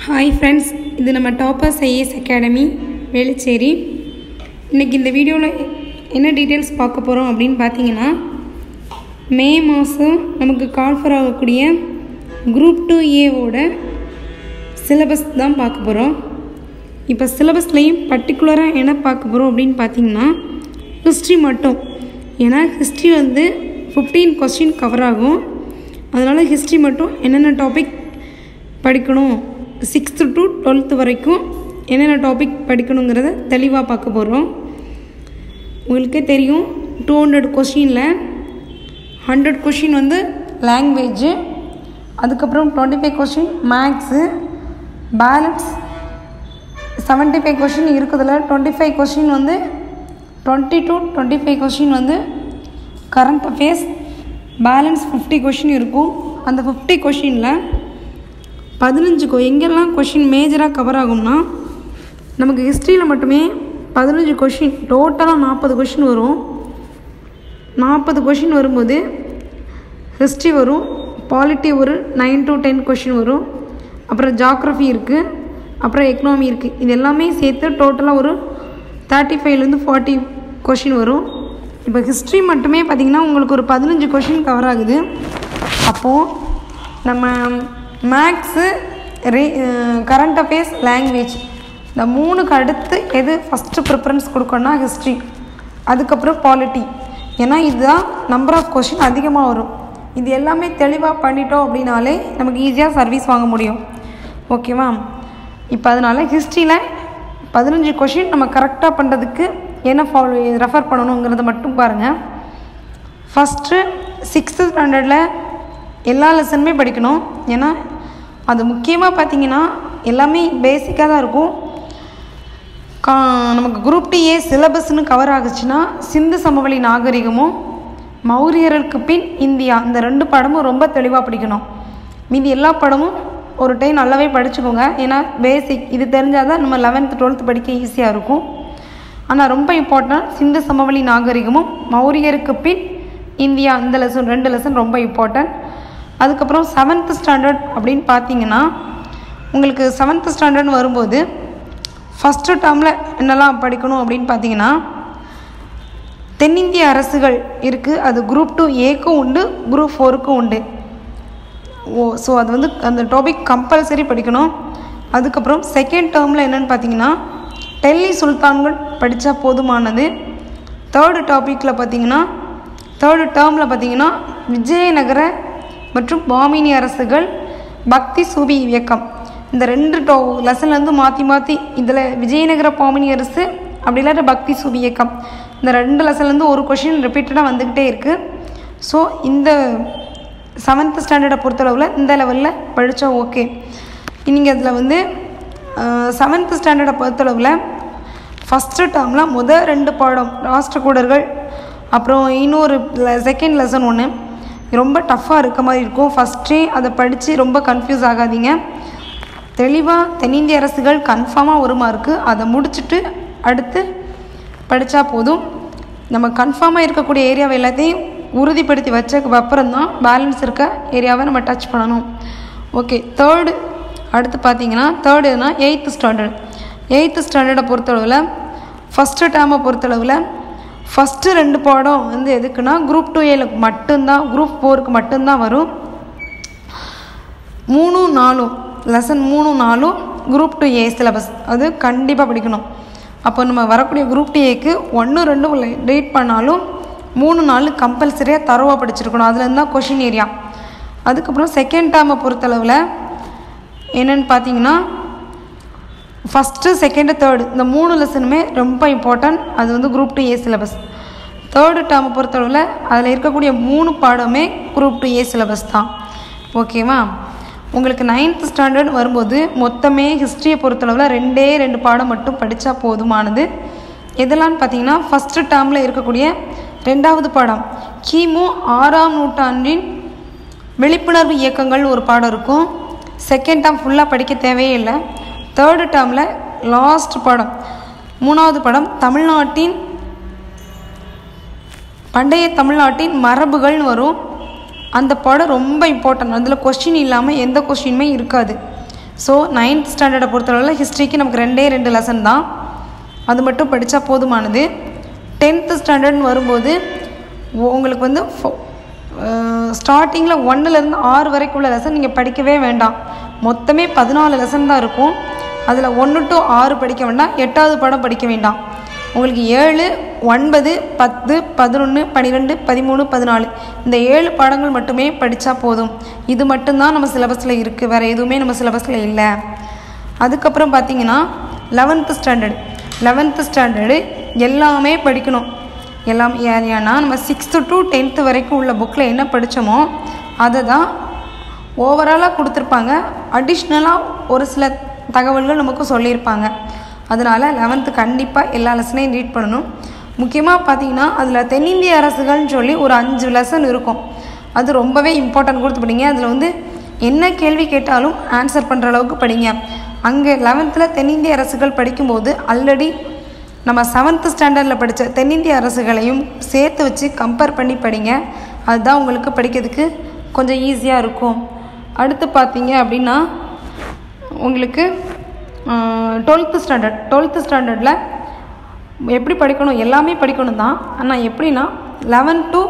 Hi friends, இது நம்ம toppers IAS academy Velachery. இன்றைக்கி இந்த வீடியோவில் என்ன டீட்டெயில்ஸ் பார்க்க போகிறோம் அப்படின்னு பார்த்தீங்கன்னா, மே மாதம் நமக்கு கால்ஃபர் ஆகக்கூடிய குரூப் 2A சிலபஸ் தான் பார்க்க போகிறோம். இப்போ சிலபஸ்லையும் பர்டிகுலராக என்ன பார்க்க போகிறோம் அப்படின்னு பார்த்தீங்கன்னா, ஹிஸ்ட்ரி மட்டும். ஏன்னா ஹிஸ்ட்ரி 15 கொஸ்டின் கவர் ஆகும். அதனால் ஹிஸ்ட்ரி மட்டும் என்னென்ன டாபிக் படிக்கணும், 6th to 12th வரைக்கும் என்னென்ன டாபிக் படிக்கணுங்கிறத தெளிவாக பார்க்க போகிறோம். உங்களுக்கே தெரியும், 200 கொஸ்டினில் 100 கொஸ்டின் லாங்குவேஜு, அதுக்கப்புறம் 25 கொஸ்டின் மேக்ஸு, பேலன்ஸ் 75 கொஸ்டின் இருக்குதுல 25 question 20 to 25 question current affairs, balance 50 question இருக்கும். அந்த 50 கொஸ்டினில் 15 எங்கெல்லாம் கொஷின் மேஜராக கவர் ஆகும்னா, நமக்கு ஹிஸ்ட்ரியில் மட்டுமே 15 கொஷின், டோட்டலாக 40 கொஷின் வரும். 40 கொஷின் வரும்போது ஹிஸ்ட்ரி வரும், பாலிட்டி ஒரு 9 to 10 கொஷின் வரும், அப்புறம் ஜாக்ரஃபி இருக்குது, அப்புறம் எக்கனாமி இருக்குது. இது எல்லாமே சேர்த்து டோட்டலாக ஒரு 35 to 40 கொஷின் வரும். இப்போ ஹிஸ்ட்ரி மட்டுமே பார்த்திங்கன்னா உங்களுக்கு ஒரு 15 கொஷின் கவர் ஆகுது. அப்போது நம்ம மேக்ஸு, கரண்ட் அஃபேர்ஸ், லாங்குவேஜ் இந்த 3க்கு அடுத்து எது ஃபஸ்ட்டு ப்ரிஃபரன்ஸ் கொடுக்கணும்னா ஹிஸ்ட்ரி, அதுக்கப்புறம் பாலிட்டி. ஏன்னா இதுதான் நம்பர் ஆஃப் கொஷின் அதிகமாக வரும். இது எல்லாமே தெளிவாக பண்ணிட்டோம் அப்படின்னாலே நமக்கு ஈஸியாக சர்வீஸ் வாங்க முடியும். ஓகேவா? இப்போ அதனால் ஹிஸ்ட்ரியில் 15 கொஷின் நம்ம கரெக்டாக பண்ணுறதுக்கு என்ன ரெஃபர் பண்ணணுங்கிறத மட்டும் பாருங்கள். ஃபஸ்ட்டு 6th ஸ்டாண்டர்டில் எல்லா லெசனுமே படிக்கணும். ஏன்னா அது முக்கியமாக பார்த்திங்கன்னா எல்லாமே பேசிக்காக தான் இருக்கும். நமக்கு குரூப் 2A சிலபஸ்ன்னு கவர் ஆகுச்சுன்னா சிந்து சமவெளி நாகரிகமும் மௌரியருக்கு பின் இந்தியா, இந்த 2 படமும் ரொம்ப தெளிவாக படிக்கணும். மீதி எல்லா படமும் ஒரு டைம் நல்லாவே படிச்சுக்கோங்க. ஏன்னா பேசிக் இது தெரிஞ்சால் தான் நம்ம 11th 12th படிக்க ஈஸியாக இருக்கும். ஆனால் ரொம்ப இம்பார்ட்டன்ட் சிந்து சமவெளி நாகரிகமும் மௌரியருக்கு பின் இந்தியா, இந்த லெசன் 2 லெசன் ரொம்ப இம்பார்ட்டன்ட். அதுக்கப்புறம் 7th ஸ்டாண்டர்ட் அப்படின்னு பார்த்தீங்கன்னா, உங்களுக்கு 7th ஸ்டாண்டர்ட்னு வரும்போது ஃபஸ்ட்டு டேர்மில் என்னெல்லாம் படிக்கணும் அப்படின்னு பார்த்தீங்கன்னா, தென்னிந்திய அரசுகள் இருக்குது. அது குரூப் 2Aக்கும் உண்டு, குரூப் 4க்கும் உண்டு. ஸோ அது அந்த டாபிக் கம்பல்சரி படிக்கணும். அதுக்கப்புறம் செகண்ட் டேர்மில் என்னென்னு பார்த்தீங்கன்னா, டெல்லி சுல்தான்கள் படித்தா போதுமானது. தேர்டு டேர்மில் பார்த்தீங்கன்னா விஜயநகர மற்றும் பாமினி அரசுகள், பக்தி சூபி இயக்கம், இந்த 2 லெசன்லேருந்து மாற்றி இதில் விஜயநகர பாமினி அரசு அப்படி இல்லாட்ட பக்தி சூபி இயக்கம், இந்த 2 லெசன்லேருந்து ஒரு கொஷின் ரிப்பீட்டடாக வந்துக்கிட்டே இருக்குது. ஸோ இந்த 7th ஸ்டாண்டர்டை பொறுத்தளவில் இந்த லெவலில் படித்தா ஓகே. நீங்கள் அதில் 7th ஸ்டாண்டர்டை பொறுத்தளவில் ஃபஸ்ட்டு டேர்மில் முதல் 2 பாடம் ராஷ்டிரகூடர்கள், அப்புறம் இன்னொரு செகண்ட் லெசன் ஒன்று ரொம்ப டஃப்பாக இருக்க மாதிரி இருக்கும். ஃபஸ்ட்டே அதை படித்து ரொம்ப கன்ஃபியூஸ் ஆகாதீங்க. தெளிவாக தென்னிந்திய அரசுகள் கன்ஃபார்மாக 1 மார்க்கு, அதை முடிச்சுட்டு அடுத்து படித்தா போதும். நம்ம கன்ஃபார்மாக இருக்கக்கூடிய ஏரியாவை எல்லாத்தையும் உறுதிப்படுத்தி வச்சதுக்கு அப்புறம் தான் பேலன்ஸ் இருக்க ஏரியாவை நம்ம டச் பண்ணணும். ஓகே. தேர்டு அடுத்து பார்த்தீங்கன்னா, தேர்டுனா 8th ஸ்டாண்டர்ட். 8th ஸ்டாண்டர்டை பொறுத்தளவில் ஃபஸ்ட்டு டேர்மை பொறுத்தளவில் ஃபஸ்ட்டு 2 பாடம் எதுக்குன்னா குரூப் 2A மட்டும்தான், குரூப் 4க்கு மட்டும்தான் வரும். 3-4 லெசன் 3-4 குரூப் 2A சிலபஸ், அது கண்டிப்பாக படிக்கணும். அப்போ நம்ம வரக்கூடிய குரூப் 2Aக்கு 1-2 ரீட் பண்ணாலும் 3-4 கம்பல்சரியாக தரோவாக படிச்சிருக்கணும். அதுலேருந்து தான் கொஷின் ஏரியா. அதுக்கப்புறம் செகண்ட் டேர்மை பொறுத்தளவில் என்னென்னு பார்த்தீங்கன்னா, ஃபஸ்ட்டு, செகண்டு, தேர்டு இந்த 3 லெசனுமே ரொம்ப இம்பார்ட்டன்ட். அது குரூப் 2A சிலபஸ். தேர்டு டேர்மை பொறுத்தளவில் அதில் இருக்கக்கூடிய 3 பாடமே குரூப் 2A சிலபஸ் தான். ஓகேவா? உங்களுக்கு 9th ஸ்டாண்டர்ட் வரும்போது மொத்தமே ஹிஸ்ட்ரியை பொறுத்தளவில் 2 பாடம் மட்டும் படித்தா போதுமானது. எதெல்லாம்னு பார்த்தீங்கன்னா, ஃபஸ்ட்டு டேர்மில் இருக்கக்கூடிய 2வது பாடம் கிமு 6ஆம் நூற்றாண்டின் விழிப்புணர்வு இயக்கங்கள் ஒரு பாடம் இருக்கும். செகண்ட் டேர்ம் ஃபுல்லாக படிக்க தேவையே இல்லை. தேர்டு டேர்மில் லாஸ்ட் பாடம் 3வது பாடம் பண்டைய தமிழ்நாட்டின் மரபுகள்னு வரும். அந்த பாடம் ரொம்ப இம்பார்ட்டன்ட். அதில் கொஸ்டின் இல்லாமல் எந்த கொஸ்டினுமே இருக்காது. ஸோ 9th ஸ்டாண்டர்டை பொறுத்தளவில் ஹிஸ்ட்ரிக்கு நமக்கு 2 லெசன் தான், அது மட்டும் படித்தா போதுமானது. 10th ஸ்டாண்டர்ட்னு வரும்போது உங்களுக்கு வந்து ஸ்டார்டிங்கில் 1லேருந்து 6 வரைக்கும் உள்ள லெசன் நீங்கள் படிக்கவே வேண்டாம். மொத்தமே 14 லெசன் தான் இருக்கும். அதில் 1 to 6 படிக்க வேண்டாம், 8வது பாடம் படிக்க வேண்டாம். உங்களுக்கு 7, 9, 10, 11, 12, 13, 14 இந்த 7 பாடங்கள் மட்டுமே படித்தா போதும். இது மட்டும்தான் நம்ம சிலபஸில் இருக்குது, வேறு எதுவுமே நம்ம சிலபஸில் இல்லை. அதுக்கப்புறம் பார்த்திங்கன்னா 11th ஸ்டாண்டர்டு எல்லாமே படிக்கணும். எல்லாம் ஏன்னா நம்ம 6th to 10th வரைக்கும் உள்ள புக்கில் என்ன படித்தோமோ அதை தான் ஓவராலாக கொடுத்துருப்பாங்க. அடிஷ்னலாக ஒரு சில தகவல்கள் நமக்கு சொல்லியிருப்பாங்க. அதனால் 11th கண்டிப்பாக எல்லா லெசனையும் ரீட் பண்ணணும். முக்கியமாக பார்த்திங்கன்னா அதில் தென்னிந்திய அரசுகள்னு சொல்லி ஒரு 5 லெசன் இருக்கும். அது ரொம்பவே இம்பார்ட்டன்ட் கொடுத்து படிங்க. அதில் வந்து என்ன கேள்வி கேட்டாலும் ஆன்சர் பண்ணுற அளவுக்கு படிங்க. அங்கே 11th தென்னிந்திய அரசுகள் படிக்கும்போது ஆல்ரெடி நம்ம 7th ஸ்டாண்டர்டில் படித்த தென்னிந்திய அரசுகளையும் சேர்த்து வச்சு கம்பேர் பண்ணி படிங்க. அதுதான் உங்களுக்கு படிக்கிறதுக்கு கொஞ்சம் ஈஸியாக இருக்கும். அடுத்து பார்த்தீங்க அப்படின்னா உங்களுக்கு 12th ஸ்டாண்டர்டில் எப்படி படிக்கணும், எல்லாமே படிக்கணும் தான். ஆனால் எப்படின்னா 11 to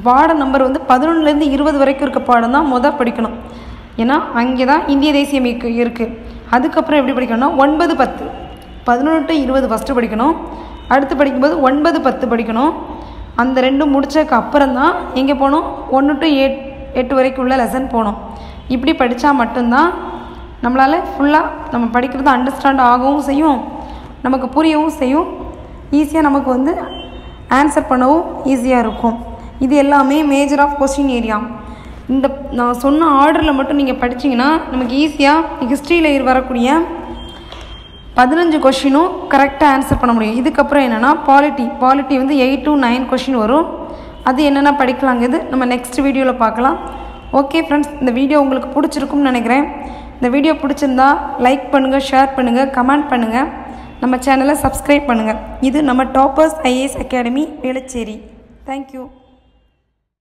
பாடம் நம்பர் வந்து 11லேருந்து 20 வரைக்கும் இருக்க பாடம் தான் படிக்கணும். ஏன்னா அங்கே தான் இந்திய தேசியம் இருக்குது. அதுக்கப்புறம் எப்படி படிக்கணும்னா 9, 10, 11 to 20 ஃபஸ்ட்டு படிக்கணும். அடுத்து படிக்கும்போது 9, 10 படிக்கணும். அந்த 2 முடித்ததுக்கு அப்புறம் தான் எங்கே போகணும், 1 to 8 வரைக்கும் உள்ள லெசன் போகணும். இப்படி படித்தா மட்டும்தான் நம்மளால் ஃபுல்லாக நம்ம படிக்கிறது அண்டர்ஸ்டாண்ட் ஆகவும் செய்யும், நமக்கு புரியவும் செய்யும், ஈஸியாக நமக்கு வந்து ஆன்சர் பண்ணவும் ஈஸியாக இருக்கும். இது எல்லாமே மேஜர் ஆஃப் கொஸ்டின் ஏரியா. இந்த நான் சொன்ன ஆர்டரில் மட்டும் நீங்கள் படிச்சிங்கன்னா நமக்கு ஈஸியாக ஹிஸ்ட்ரியில் வரக்கூடிய 15 கொஷினும் கரெக்டாக ஆன்சர் பண்ண முடியும். இதுக்கப்புறம் என்னென்னா பாலிட்டி வந்து 8 to 9 கொஷின் வரும். அது என்னென்ன படிக்கலாங்கிறது நம்ம நெக்ஸ்ட் வீடியோவில் பார்க்கலாம். ஓகே ஃப்ரெண்ட்ஸ், இந்த வீடியோ உங்களுக்கு பிடிச்சிருக்கும்னு நினைக்கிறேன். இந்த வீடியோ பிடிச்சிருந்தா லைக் பண்ணுங்கள், ஷேர் பண்ணுங்கள், கமெண்ட் பண்ணுங்கள், நம்ம சேனலை சப்ஸ்கிரைப் பண்ணுங்கள். இது நம்ம toppers IAS academy Velachery. Thank you.